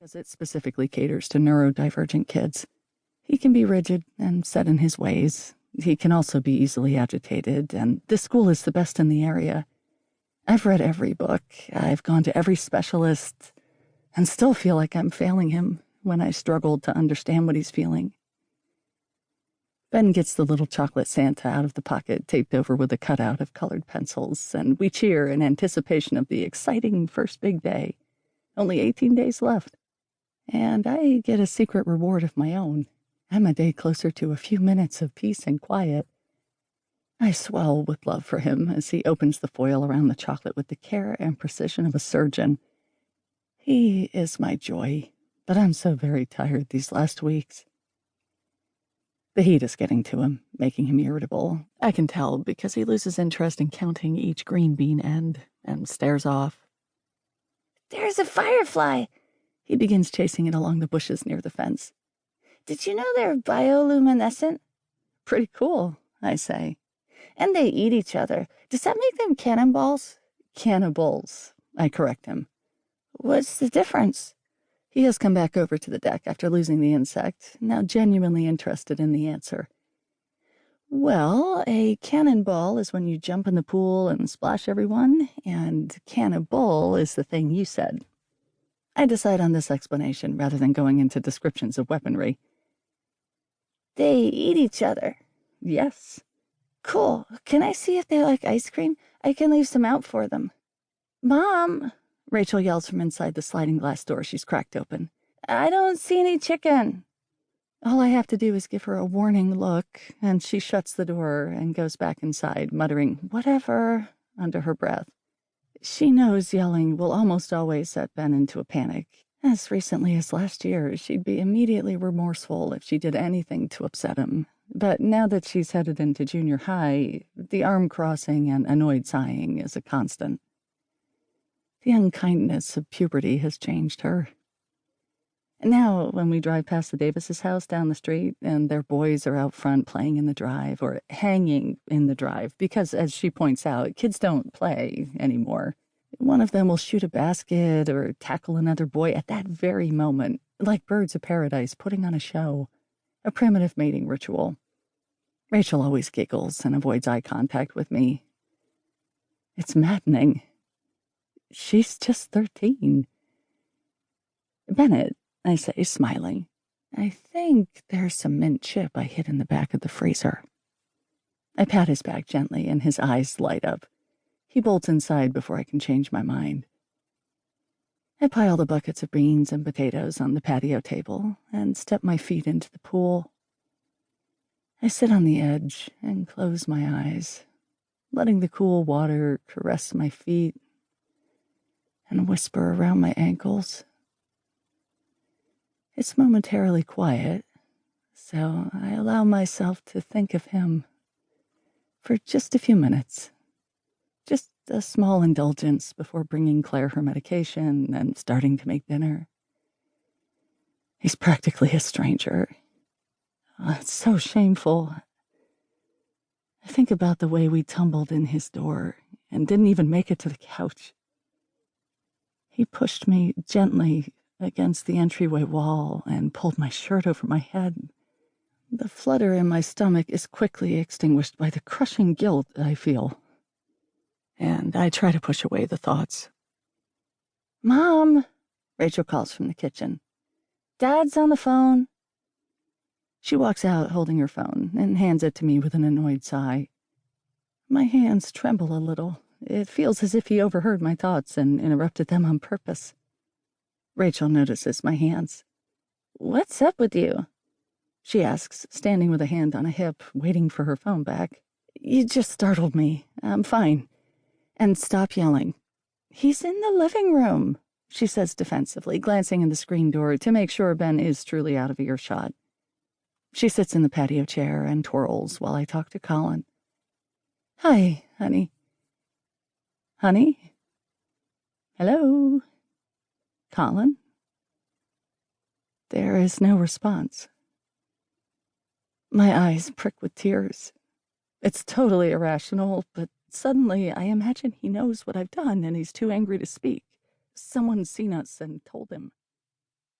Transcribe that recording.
because it specifically caters to neurodivergent kids. He can be rigid and set in his ways. He can also be easily agitated, and this school is the best in the area. I've read every book, I've gone to every specialist, and still feel like I'm failing him when I struggle to understand what he's feeling. Ben gets the little chocolate Santa out of the pocket taped over with a cutout of colored pencils, and we cheer in anticipation of the exciting first big day. Only 18 days left. And I get a secret reward of my own. I'm a day closer to a few minutes of peace and quiet. I swell with love for him as he opens the foil around the chocolate with the care and precision of a surgeon. He is my joy, but I'm so very tired these last weeks. The heat is getting to him, making him irritable. I can tell because he loses interest in counting each green bean end and stares off. "There's a firefly!" He begins chasing it along the bushes near the fence. "Did you know they're bioluminescent?" "Pretty cool," I say. "And they eat each other. Does that make them cannonballs?" "Cannibals," I correct him. "What's the difference?" He has come back over to the deck after losing the insect, now genuinely interested in the answer. "Well, a cannonball is when you jump in the pool and splash everyone, and cannibal is the thing you said." I decide on this explanation rather than going into descriptions of weaponry. "They eat each other." "Yes." "Cool. Can I see if they like ice cream? I can leave some out for them." "Mom!" Rachel yells from inside the sliding glass door she's cracked open. "I don't see any chicken." All I have to do is give her a warning look, and she shuts the door and goes back inside, muttering, "Whatever," under her breath. She knows yelling will almost always set Ben into a panic. As recently as last year, she'd be immediately remorseful if she did anything to upset him. But now that she's headed into junior high, the arm crossing and annoyed sighing is a constant. The unkindness of puberty has changed her. And now, when we drive past the Davis's house down the street and their boys are out front playing in the drive or hanging in the drive, because, as she points out, kids don't play anymore. One of them will shoot a basket or tackle another boy at that very moment, like birds of paradise putting on a show, a primitive mating ritual. Rachel always giggles and avoids eye contact with me. It's maddening. She's just 13. "Bennett," I say, smiling, "I think there's some mint chip I hid in the back of the freezer." I pat his back gently, and his eyes light up. He bolts inside before I can change my mind. I pile the buckets of beans and potatoes on the patio table and step my feet into the pool. I sit on the edge and close my eyes, letting the cool water caress my feet and whisper around my ankles. It's momentarily quiet, so I allow myself to think of him for just a few minutes. Just a small indulgence before bringing Claire her medication and starting to make dinner. He's practically a stranger. Oh, it's so shameful. I think about the way we tumbled in his door and didn't even make it to the couch. He pushed me gently against the entryway wall and pulled my shirt over my head. The flutter in my stomach is quickly extinguished by the crushing guilt I feel, and I try to push away the thoughts. "Mom!" Rachel calls from the kitchen. "Dad's on the phone." She walks out holding her phone and hands it to me with an annoyed sigh. My hands tremble a little. It feels as if he overheard my thoughts and interrupted them on purpose. Rachel notices my hands. "What's up with you?" she asks, standing with a hand on a hip, waiting for her phone back. "You just startled me. I'm fine. And stop yelling." "He's in the living room," she says defensively, glancing in the screen door to make sure Ben is truly out of earshot. She sits in the patio chair and twirls while I talk to Collin. "Hi, honey." "Honey? Hello? Collin?" There is no response. My eyes prick with tears. It's totally irrational, but suddenly I imagine he knows what I've done and he's too angry to speak. Someone's seen us and told him.